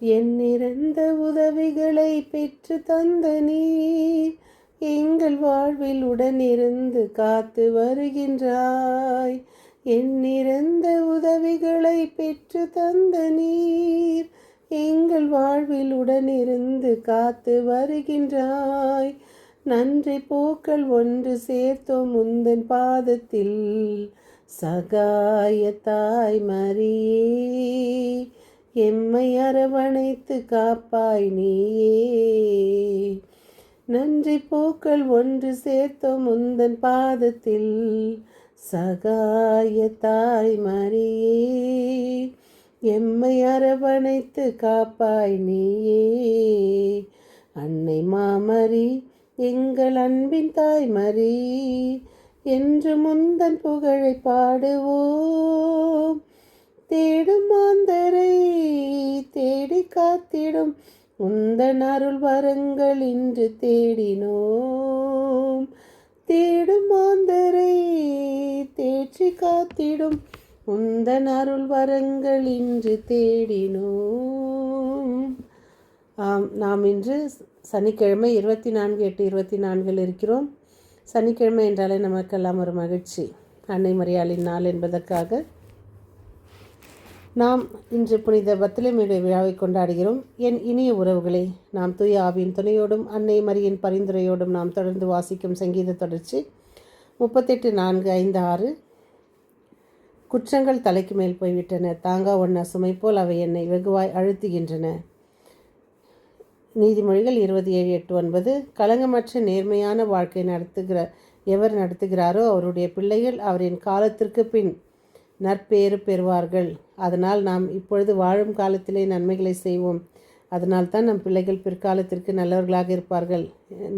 எண்ணிறந்த உதவிகளை பெற்று தந்த நீர் எங்கள் வாழ்வில் உடனிருந்து காத்து வருகின்றாய். எண்ணிறந்த உதவிகளை பெற்று தந்த நீர் எங்கள் வாழ்வில் உடனிருந்து காத்து வருகின்றாய். நன்றி பூக்கள் ஒன்று சேர்த்தோம் முந்தன் பாதத்தில். சகாய தாய் மரியே, எம்மை அரவணைத்து காப்பாய் நீயே. நன்றி பூக்கள் ஒன்று சேர்த்தோம் முந்தன் பாதத்தில். சகாய தாய் மரியே, எம்மை அரவணைத்து காப்பாய் நீயே. அன்னை மாமரி, எங்கள் அன்பின் தாய்மரி, என்று முந்தன் புகழை பாடுவோம். தேடும் மாந்தரை தேடி காத்திடும் உந்தன் அருள் வரங்கள் இன்று தேடினோம். தேடும் மாந்தரை தேற்றி காத்திடும் உந்தன் அருள் வரங்கள் இன்று தேடினோம். நாம் இன்று சனிக்கிழமை 24/8/24 இருக்கிறோம். சனிக்கிழமை என்றாலே நமக்கெல்லாம் ஒரு மகிழ்ச்சி, அன்னை மரியாளின் நாள் என்பதற்காக நாம் இன்று புனித பர்த்தலமேயுடைய விழாவை கொண்டாடுகிறோம். என் இனிய உறவுகளை, நாம் தூய ஆவியின் துணையோடும் அன்னை மரியின் பரிந்துரையோடும் நாம் தொடர்ந்து வாசிக்கும் சங்கீத தொடர்ச்சி 38:4-5-6. குற்றங்கள் தலைக்கு மேல் போய்விட்டன, தாங்கா ஒன்ன சுமை போல் அவை என்னை வெகுவாய் அழுத்துகின்றன. நீதிமொழிகள் 27:8-9. களங்கமற்ற நேர்மையான வாழ்க்கை எவர் நடத்துகிறாரோ அவருடைய பிள்ளைகள் அவரின் காலத்திற்கு பின் நற்பேறு பெறுவார்கள். அதனால் நாம் இப்பொழுது வாழும் காலத்திலே நன்மைகளை செய்வோம். அதனால் தான் நம் பிள்ளைகள் பிற்காலத்திற்கு நல்லவர்களாக இருப்பார்கள்.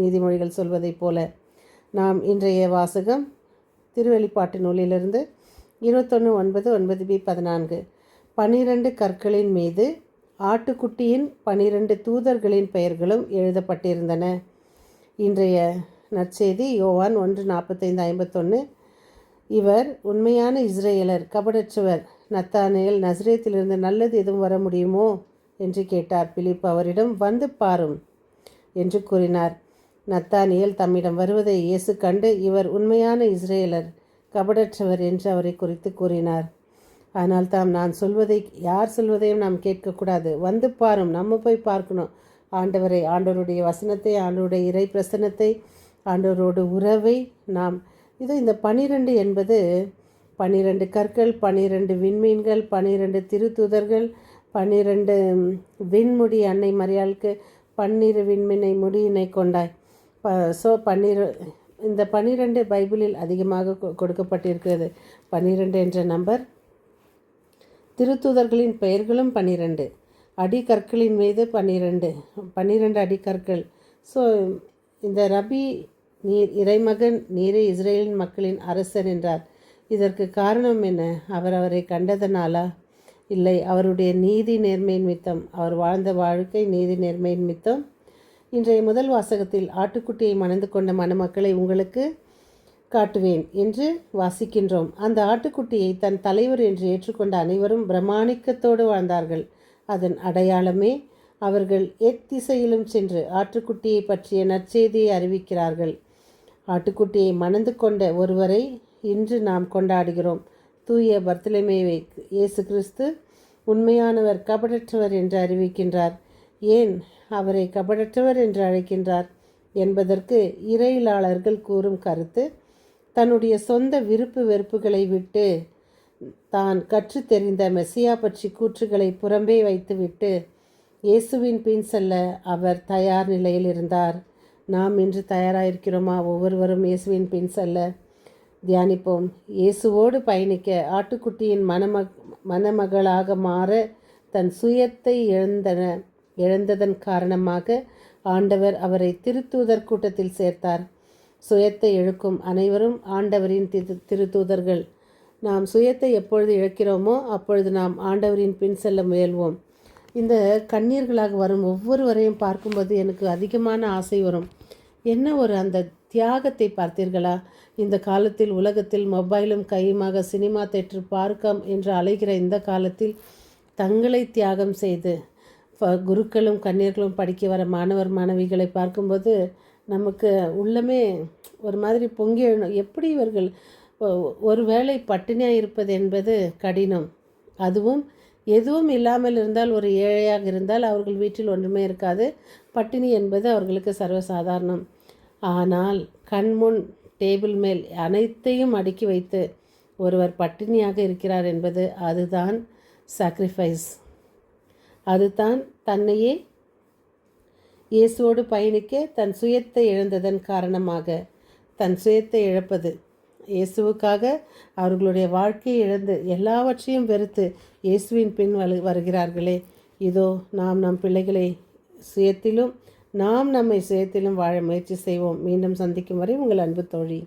நீதிமொழிகள் சொல்வதைப் போல நாம் இன்றைய வாசகம் திருவெளிப்பாட்டு நூலிலிருந்து 21:9-9b-14. 12 கற்களின் மீது ஆட்டுக்குட்டியின் 12 தூதர்களின் பெயர்களும் எழுதப்பட்டிருந்தன. இன்றைய நற்செய்தி யோவான் 1:45-51. இவர் உண்மையான இஸ்ரேலர், கபடற்றவர். நத்தானேல், நசரேத்திலிருந்து நல்லது எதுவும் வர முடியுமோ என்று கேட்டார். பிலிப்பு அவரிடம், வந்து பாரும் என்று கூறினார். நத்தானியேல் தம்மிடம் வருவதை இயேசு கண்டு, இவர் உண்மையான இஸ்ரேலர், கபடற்றவர் என்று அவரை குறித்து கூறினார். ஆனால் நான் சொல்வதை யார் சொல்வதையும் நாம் கேட்கக்கூடாது. வந்து பாரும், நம்ம போய் பார்க்கணும் ஆண்டவரை, ஆண்டவருடைய வசனத்தை, ஆண்டவருடைய இறை பிரசன்னத்தை, ஆண்டவரோட உறவை. நாம் இந்த 12 என்பது 12 கற்கள், 12 விண்மீன்கள், 12 திருத்தூதர்கள், 12 விண்முடி. அன்னை மரியாளுக்கு 12 விண்மீனை முடியினை கொண்டாய். இந்த 12 பைபிளில் அதிகமாக கொடுக்கப்பட்டிருக்கிறது. 12 என்ற நம்பர். திருத்தூதர்களின் பெயர்களும் 12. அடிக்கற்களின் மீது 12 அடிக்கற்கள். இந்த ரபி, நீர் இறைமகன், நீரே இஸ்ரேலின் மக்களின் அரசர் என்றார். இதற்கு காரணம் என்ன? அவரை கண்டதனாலா? இல்லை, அவருடைய நீதி நேர்மை நிமித்தம். அவர் வாழ்ந்த வாழ்க்கை நீதி நேர்மை நிமித்தம். இன்றைய முதல் வாசகத்தில் ஆட்டுக்குட்டியை மணந்து கொண்ட மணமக்களை உங்களுக்கு காட்டுவேன் என்று வாசிக்கின்றோம். அந்த ஆட்டுக்குட்டியை தன் தலைவர் என்று ஏற்றுக்கொண்ட அனைவரும் பிரமாணிக்கத்தோடு வாழ்ந்தார்கள். அதன் அடையாளமே அவர்கள் எத்திசையிலும் சென்று ஆட்டுக்குட்டியை பற்றிய நற்செய்தியை அறிவிக்கிறார்கள். ஆட்டுக்குட்டியை மணந்து கொண்ட ஒருவரை இன்று நாம் கொண்டாடுகிறோம். தூய பர்த்தலமேயுவை இயேசு கிறிஸ்து உண்மையானவர், கபடற்றவர் என்று அறிவிக்கின்றார். ஏன் அவரை கபடற்றவர் என்று அழைக்கின்றார் என்பதற்கு இறையியலாளர்கள் கூறும் கருத்து, தன்னுடைய சொந்த விருப்பு வெறுப்புகளை விட்டு தான் கற்று தெரிந்த மெசியா பற்றி கூற்றுகளை புறம்பே வைத்துவிட்டு இயேசுவின் பின் செல்ல அவர் தயார் நிலையில் இருந்தார். நாம் இன்று தயாராயிருக்கிறோமா? ஒவ்வொருவரும் இயேசுவின் பின் செல்ல தியானிப்போம். இயேசுவோடு பயணிக்க ஆட்டுக்குட்டியின் மணமகளாக மாற தன் சுயத்தை இழந்ததன் காரணமாக ஆண்டவர் அவரை திருத்தூதர் கூட்டத்தில் சேர்த்தார். சுயத்தை இழக்கும் அனைவரும் ஆண்டவரின் திருத்தூதர்கள். நாம் சுயத்தை எப்பொழுது இழக்கிறோமோ அப்பொழுது நாம் ஆண்டவரின் பின் செல்ல முயல்வோம். இந்த கண்ணீர்களாக வரும் ஒவ்வொருவரையும் பார்க்கும்போது எனக்கு அதிகமான ஆசை வரும். என்ன ஒரு அந்த தியாகத்தை பார்த்தீர்களா? இந்த காலத்தில் உலகத்தில் மொபைலும் கையுமாக சினிமா தேட்டர் பார்க்கம் என்று அலைகிற இந்த காலத்தில் தங்களை தியாகம் செய்து குருக்களும் கன்னியர்களும் படிக்க வர மாணவர் மாணவிகளை பார்க்கும்போது நமக்கு உள்ளமே ஒரு மாதிரி பொங்கி எழும். எப்படி இவர்கள் ஒரு வேளை பட்டினியாக இருப்பது என்பது கடினம். அதுவும் எதுவும் இல்லாமல் இருந்தால், ஒரு ஏழையாக இருந்தால் அவர்கள் வீட்டில் ஒன்றுமே இருக்காது, பட்டினி என்பது அவர்களுக்கு சர்வசாதாரணம். ஆனால் கண்முன் டேபிள் மேல் அனைத்தையும் அடுக்கி வைத்து ஒருவர் பட்டினியாக இருக்கிறார் என்பது அதுதான் சாக்ரிஃபைஸ். அதுதான் தன்னையே இயேசுவோடு பயணிக்க தன் சுயத்தை இழந்ததன் காரணமாக தன் சுயத்தை இழப்பது. இயேசுவுக்காக அவர்களுடைய வாழ்க்கையை இழந்து எல்லாவற்றையும் வெறுத்து இயேசுவின் பின் வருகிறார்களே. இதோ நாம் நம் பிள்ளைகளை சுயத்திலும் நாம் நம்மை சுயத்திலும் வாழ முயற்சி செய்வோம். மீண்டும் சந்திக்கும் வரை உங்கள் அன்பு தோழி.